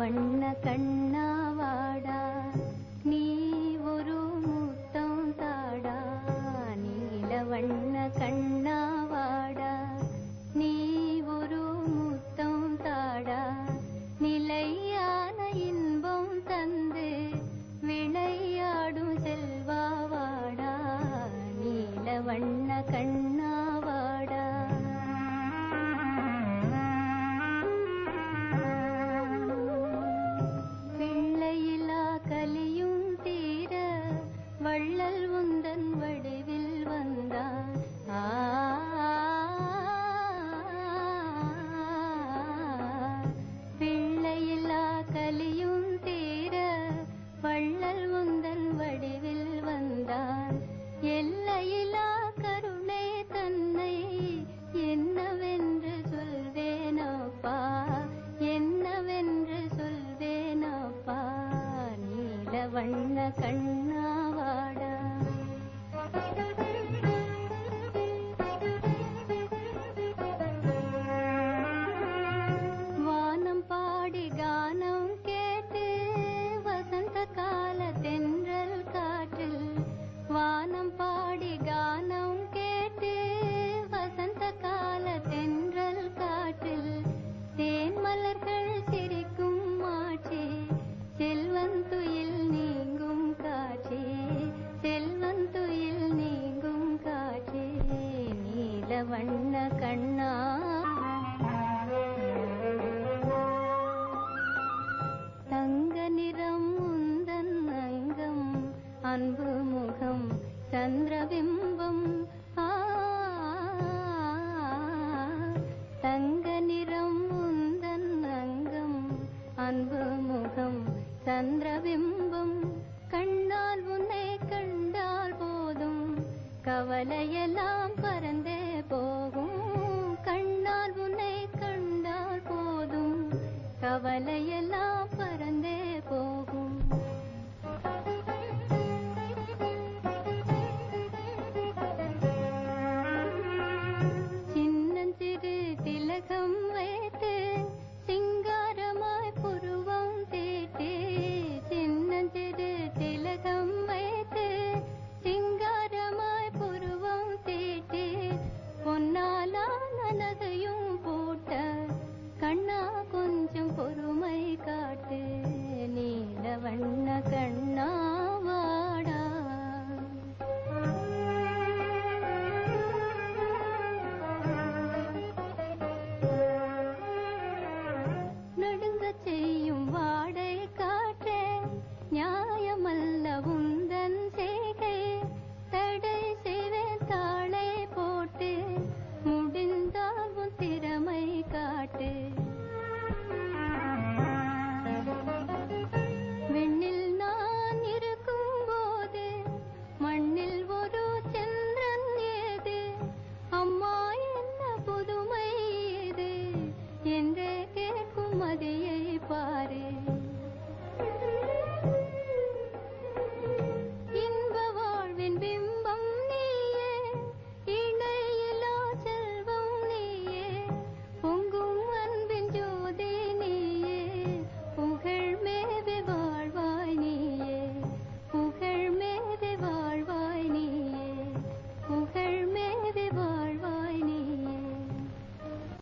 வண்ண கண்ணாவாடா நீ ஒரு முத்தம் தாடா நீல வண்ண கண்ணாவாடா நீ ஒரு முத்தம் தாடா நிலையான இன்பம் தந்து விளையாடும் செல்வாவாடா நீல வண்ண கண்ணாவாடா கலியும் தீர வள்ளல் உந்தன் வடிவில் வந்தான் பிள்ளையில்லா கலியும் தீர வள்ளல் உந்தன் வடிவில் வந்தான் எல்லையில்லா கருணை தன்னை என்னவென்று சொல்வேனப்பா என்னவென்று சொல்வேனப்பா வண்ண கண்ணாவாடா வானம் பாடி கானம் கேட்டு வசந்த கால தென்றல் காற்றில் வானம் பாடி கானம் கேட்டு வசந்த கால தென்றல் காற்றில் தேன் மலர்கள் சிரிக்கும் மாட்சி செல்வந்துயில் நீங்கும் காட்சி செல்வந்துயில் நீங்கும் காட்சி நீல வண்ண கண்ணா தங்க நிறம் உந்தன் அங்கம் அன்பு முகம் சந்திரபிம்பம் தங்க நிறம் உந்தன் அங்கம் அன்பு முகம் சந்திரபிம்பம் கண்ணால் உன்னை கண்டால் போதும் கவலையெல்லாம் பறந்தே போகும் கண்ணால் உன்னை கண்டால் போதும் கவலையெல்லாம் பறந்தே போகும் சின்னஞ்சிறு திலகம் வைத்து சிங்காரமாய் புருவம் தீட்டி சின்னஞ்சிறு திலகம் வைத்து சிங்காரமாய் புருவம் தீட்டி பொன்னாலான நகையும் போட்ட கண்ணா கொஞ்சம் பொறுமை காட்டு நீல வண்ண கண்ணாவாடா செய்யும் வாடை காற்றே நியாயமல்ல உந்தன் செய்கை தடை செய்வேன் தாளை போட்டு முடிந்தால் உன் திறமை காட்டு விண்ணில் நான் இருக்கும் போது மண்ணில் ஒரு சந்திரன் ஏது அம்மா என்ன புதுமை இது என்றே கேட்கும் மதியை பாரு